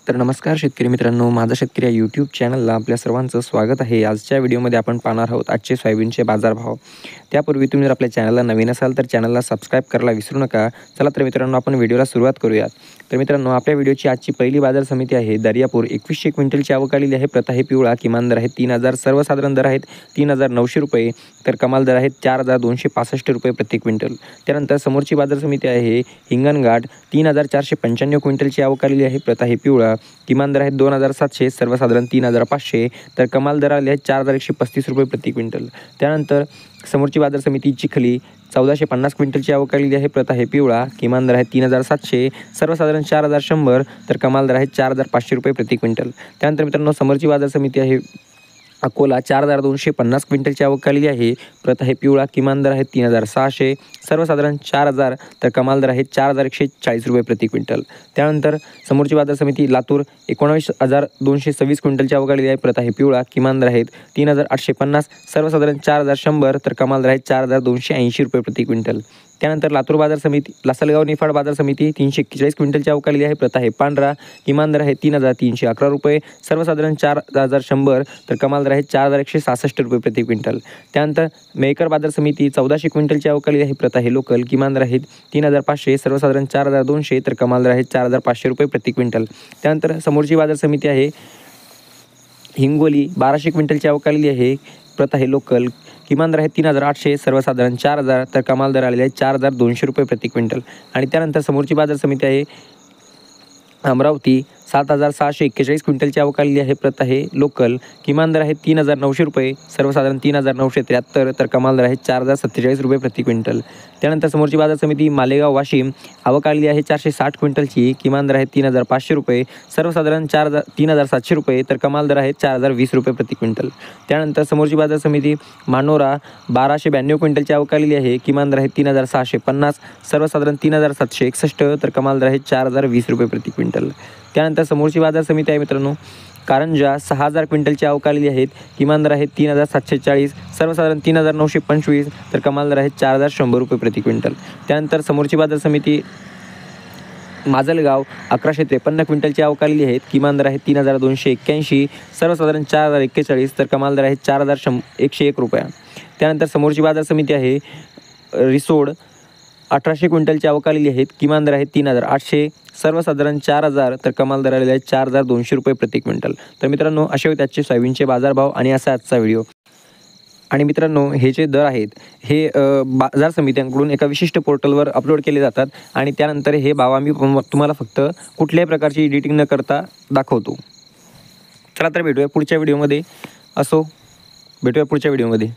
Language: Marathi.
तर नमस्कार शेतकरी मित्रांनो, माझा शेतकरी या यूट्यूब चॅनलला आपल्या सर्वांचं स्वागत आहे। आजच्या व्हिडिओमध्ये आपण पाहणार आहोत आजचे सोयाबीनचे बाजारभाव। त्यापूर्वी तुम्ही जर आपल्या चॅनलला नवीन असाल तर चॅनलला सबस्क्राईब करायला विसरू नका। चला तर मित्रांनो, आपण व्हिडिओला सुरुवात करूयात। तर मित्रांनो, आपल्या व्हिडिओची आजची पहिली बाजार समिती आहे दर्यापूर। 2100 क्विंटलची आवक आलेली आहे। प्रत आहे पिवळा, किमान दर आहे 3000, सर्वसाधारण दर आहेत 3900 रुपये, तर कमाल दर आहेत 4265 रुपये प्रति क्विंटल। त्यानंतर समोरची बाजार समिती आहे हिंगणघाट। 3495 क्विंटलची आवक आलेली आहे। प्रत आहे पिवळा, किमान दर आहेत 2700, सर्वसाधारण 3500, तर कमाल दर आले आहेत 4135 रुपये प्रति क्विंटल। त्यानंतर समोरची बाजार समिती चिखली। 1450 क्विंटलची आवक आलेली आहे। प्रत आहे पिवळा, किमान दर आहे 3700, सर्वसाधारण 4100, तर कमाल दर आहे 4500 रुपये प्रति क्विंटल। त्यानंतर मित्रांनो, समोरची बाजार समिती आहे अकोला। 4250 क्विंटलची आवक आलेली आहे। प्रत आहे पिवळा, किमान दर आहे 3600, सर्वसाधारण 4000, तर कमाल दर आहे 4140 रुपये प्रति क्विंटल। त्यानंतर समोरची बाजार समिती लातूर। 19226 क्विंटलची आवक आलेली आहे। प्रत आहे पिवळा, किमान दर आहेत 3850, सर्वसाधारण 4100, तर कमाल दर आहे 4280 रुपये प्रति क्विंटल। त्यानंतर लातूर बाजार समिती लासलगाव निफाड बाजार समिती 341 क्विंटलची आवक आलेली आहे। प्रत आहे पांढरा, किमान दर आहे 3311 रुपये, सर्वसाधारण 4100, तर कमाल दर आहे 4166 रुपये प्रति क्विंटल। त्यानंतर मेहकर बाजार समिती 1400 क्विंटलची आवक आलेली आहे। प्रत आहे लोकल, किमान दर आहेत 3500, सर्वसाधारण 4200, तर कमाल दर आहे 4500 रुपये प्रति क्विंटल। त्यानंतर समोरची बाजार समिती आहे हिंगोली। 1200 क्विंटलची आवक आलेली आहे। प्रत आहे लोकल, किमान दर आहे 3800, सर्वसाधारण 4000, तर कमाल दर आलेले आहे 4200 रुपये प्रति क्विंटल। आणि त्यानंतर समोरची बाजार समिती आहे अमरावती। 7641 क्विंटलची आवक आलेली आहे। प्रत आहे लोकल, किमान दर आहे 3900 रुपये, सर्वसाधारण 3973, तर कमाल दर आहे 4047 रुपये प्रति क्विंटल। त्यानंतर समोरची बाजार समिती मालेगाव वाशिम। आवक आलेली आहे 460 क्विंटलची, किमान दर आहे 3500 रुपये, सर्वसाधारण 3700 रुपये, तर कमाल दर आहे 4020 रुपये प्रति क्विंटल। त्यानंतर समोरची बाजार समिती मानोरा। 1292 क्विंटलची आवक आलेली आहे। किमान दर आहे 3650, सर्वसाधारण 3761, तर कमाल दर आहे 4020 रुपये प्रति क्विंटल। त्यानंतर समोरची बाजार समिती आहे मित्रांनो कारंजा। 6000 क्विंटलची आवक आलेली आहेत। किमान दर आहे 3740, सर्वसाधारण 3925, तर कमाल दर आहे 4100 रुपये प्रति क्विंटल। त्यानंतर समोरची बाजार समिती माजलगाव। 1153 क्विंटलची आवक आलेली आहेत। किमान दर आहे 3281, सर्वसाधारण 4041, तर कमाल दर आहे 4101 रुपया। त्यानंतर समोरची बाजार समिती आहे रिसोड। 1800 क्विंटलची आवक आलेली आहेत। किमान दर आहे 3800, सर्वसाधारण 4000, तर कमाल दर आलेला आहे 4200 रुपये प्रति क्विंटल। तर मित्रांनो, असे होते आजचे सोयाबीनचे बाजारभाव आणि असा आजचा व्हिडिओ। आणि मित्रांनो, हे जे दर आहेत हे बाजार समित्यांकडून एका विशिष्ट पोर्टलवर अपलोड केले जातात आणि त्यानंतर हे भाव आम्ही तुम्हाला फक्त कुठल्याही प्रकारची एडिटिंग न करता दाखवतो। चला तर भेटूया पुढच्या व्हिडिओमध्ये। भेटूया पुढच्या व्हिडिओमध्ये।